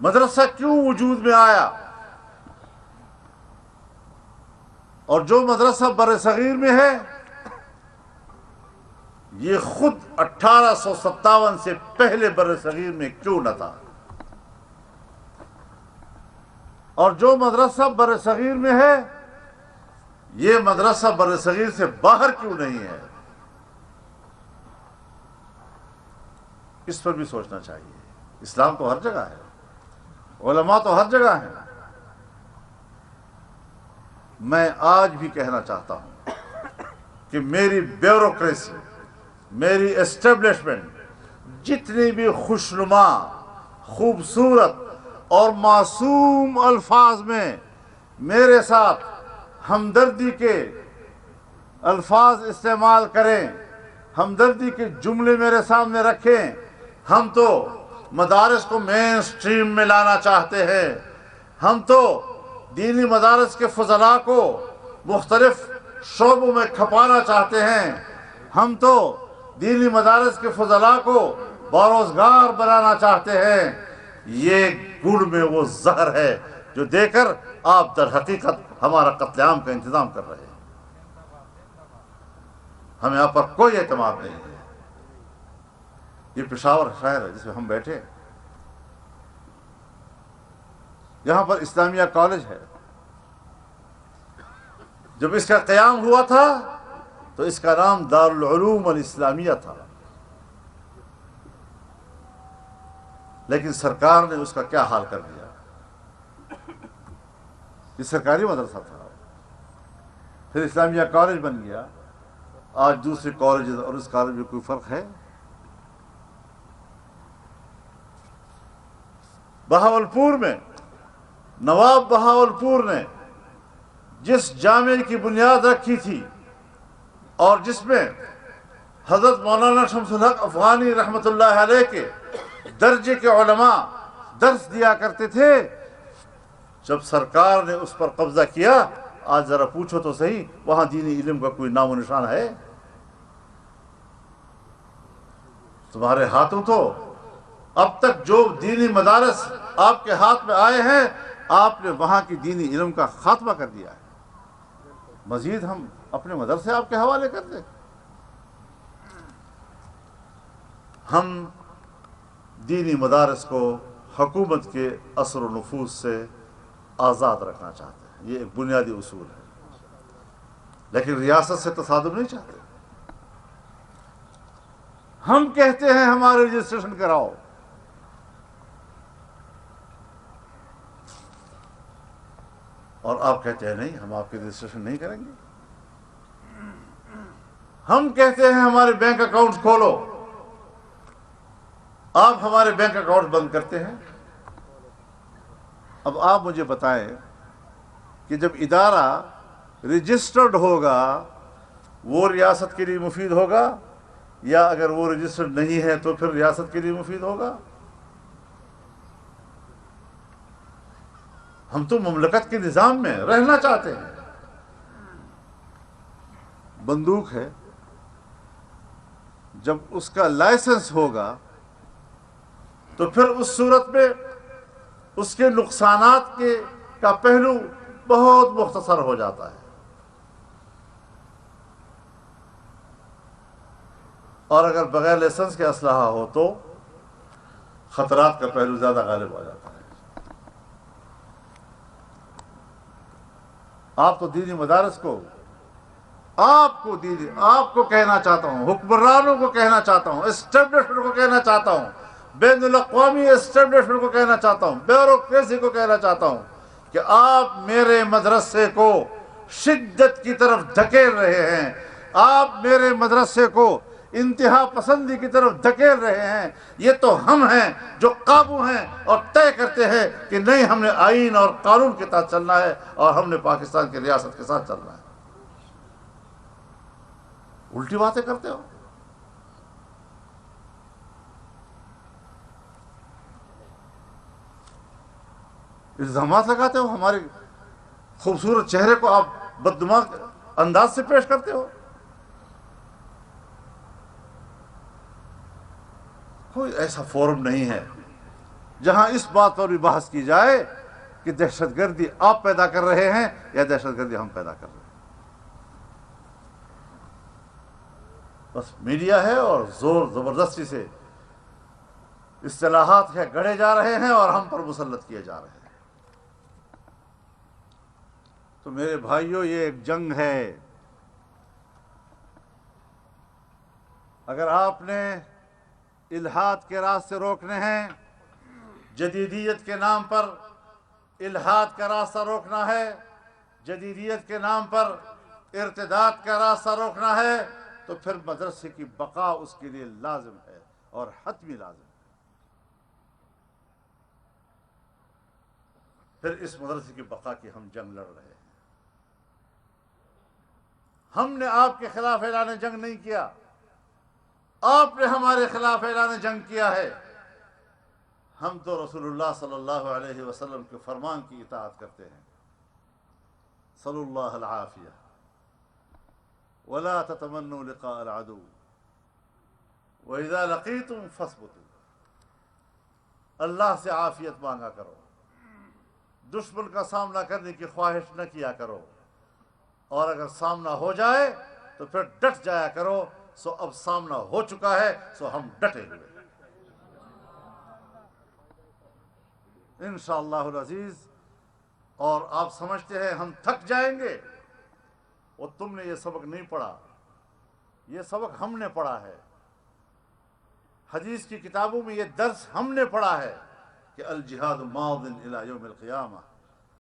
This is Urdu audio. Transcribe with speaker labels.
Speaker 1: مدرسہ کیوں وجود میں آیا؟ اور جو مدرسہ بر صغیر میں ہے یہ خود 1857 سے پہلے بر صغیر میں کیوں نہ تھا؟ اور جو مدرسہ بر صغیر میں ہے یہ مدرسہ بر صغیر سے باہر کیوں نہیں ہے؟ اس پر بھی سوچنا چاہیے۔ اسلام تو ہر جگہ ہے، علماء تو ہر جگہ ہیں۔ میں آج بھی کہنا چاہتا ہوں کہ میری بیوروکریسی، میری اسٹیبلشمنٹ جتنی بھی خوشنما، خوبصورت اور معصوم الفاظ میں میرے ساتھ ہمدردی کے الفاظ استعمال کریں، ہمدردی کے جملے میرے سامنے رکھیں، ہم تو مدارس کو مین سٹریم میں لانا چاہتے ہیں، ہم تو دینی مدارس کے فضلاء کو مختلف شعبوں میں کھپانا چاہتے ہیں، ہم تو دینی مدارس کے فضلاء کو باروزگار بنانا چاہتے ہیں۔ یہ گڑ میں وہ زہر ہے جو دے کر آپ در حقیقت ہمارا قتل عام کا انتظام کر رہے ہیں۔ ہمیں آپ پر کوئی اعتماد نہیں ہے۔ یہ پشاور شہر ہے جس میں ہم بیٹھے، یہاں پر اسلامیہ کالج ہے۔ جب اس کا قیام ہوا تھا تو اس کا نام دارالعلوم الاسلامیہ تھا، لیکن سرکار نے اس کا کیا حال کر دیا۔ یہ سرکاری مدرسہ تھا، پھر اسلامیہ کالج بن گیا۔ آج دوسرے کالجز اور اس کالج میں کوئی فرق ہے؟ بہاولپور میں نواب بہاولپور نے جس جامع کی بنیاد رکھی تھی اور جس میں حضرت مولانا شمس الحق افغانی رحمۃ اللہ علیہ کے درجے کے علماء درس دیا کرتے تھے، جب سرکار نے اس پر قبضہ کیا، آج ذرا پوچھو تو صحیح وہاں دینی علم کا کوئی نام و نشان ہے؟ تمہارے ہاتھوں تو اب تک جو دینی مدارس آپ کے ہاتھ میں آئے ہیں آپ نے وہاں کی دینی علم کا خاتمہ کر دیا ہے۔ مزید ہم اپنے مدرسے آپ کے حوالے کر دیں؟ ہم دینی مدارس کو حکومت کے اثر و نفوذ سے آزاد رکھنا چاہتے ہیں، یہ ایک بنیادی اصول ہے، لیکن ریاست سے تصادم نہیں چاہتے۔ ہم کہتے ہیں ہمارے رجسٹریشن کراؤ، اور آپ کہتے ہیں نہیں ہم آپ کے رجسٹریشن نہیں کریں گے۔ ہم کہتے ہیں ہمارے بینک اکاؤنٹ کھولو، آپ ہمارے بینک اکاؤنٹ بند کرتے ہیں۔ اب آپ مجھے بتائیں کہ جب ادارہ رجسٹرڈ ہوگا وہ ریاست کے لیے مفید ہوگا، یا اگر وہ رجسٹرڈ نہیں ہے تو پھر ریاست کے لیے مفید ہوگا؟ ہم تو مملکت کے نظام میں رہنا چاہتے ہیں۔ بندوق ہے، جب اس کا لائسنس ہوگا تو پھر اس صورت میں اس کے نقصانات کا پہلو بہت مختصر ہو جاتا ہے، اور اگر بغیر لائسنس کے اسلحہ ہو تو خطرات کا پہلو زیادہ غالب ہو جاتا ہے۔ آپ تو دینی مدارس کو، آپ کو کہنا چاہتا ہوں، حکمرانوں کو کہنا چاہتا ہوں، اسٹیبلشمنٹ کو کہنا چاہتا ہوں، بین الاقوامی اسٹیبلشمنٹ کو کہنا چاہتا ہوں، بیوروکریسی کو کہنا چاہتا ہوں کہ آپ میرے مدرسے کو شدت کی طرف دھکیل رہے ہیں، آپ میرے مدرسے کو انتہا پسندی کی طرف دھکیل رہے ہیں۔ یہ تو ہم ہیں جو قابو ہیں اور طے کرتے ہیں کہ نہیں، ہم نے آئین اور قانون کے تحت چلنا ہے اور ہم نے پاکستان کی ریاست کے ساتھ چلنا ہے۔ الٹی باتیں کرتے ہو۔ الزامات لگاتے ہو، ہمارے خوبصورت چہرے کو آپ بددماغ انداز سے پیش کرتے ہو۔ کوئی ایسا فورم نہیں ہے جہاں اس بات پر بھی بحث کی جائے کہ دہشت گردی آپ پیدا کر رہے ہیں یا دہشت گردی ہم پیدا کر رہے ہیں. بس میڈیا ہے اور زور زبردستی سے اصطلاحات ہے گڑھے جا رہے ہیں اور ہم پر مسلط کیے جا رہے ہیں. تو میرے بھائیوں، یہ ایک جنگ ہے. اگر آپ نے الحاد کے راستے روکنے ہیں، جدیدیت کے نام پر الحاد کا راستہ روکنا ہے، جدیدیت کے نام پر ارتداد کا راستہ روکنا ہے، تو پھر مدرسے کی بقا اس کے لیے لازم ہے اور حتمی لازم ہے. پھر اس مدرسے کی بقا کی ہم جنگ لڑ رہے ہیں. ہم نے آپ کے خلاف اعلان جنگ نہیں کیا، آپ نے ہمارے خلاف اعلان جنگ کیا ہے. ہم تو رسول اللہ صلی اللہ علیہ وسلم کے فرمان کی اطاعت کرتے ہیں. صلی اللہ العافیہ ولا تتمنوا لقاء العدو وإذا لقيتم فاثبتوا. اللہ سے عافیت مانگا کرو، دشمن کا سامنا کرنے کی خواہش نہ کیا کرو، اور اگر سامنا ہو جائے تو پھر ڈٹ جایا کرو. سو اب سامنا ہو چکا ہے، سو ہم ڈٹے ہوئے انشاءاللہ العزیز. اور آپ سمجھتے ہیں ہم تھک جائیں گے، اور تم نے یہ سبق نہیں پڑھا، یہ سبق ہم نے پڑھا ہے. حدیث کی کتابوں میں یہ درس ہم نے پڑھا ہے کہ الجہاد ماض الی یوم القیامہ.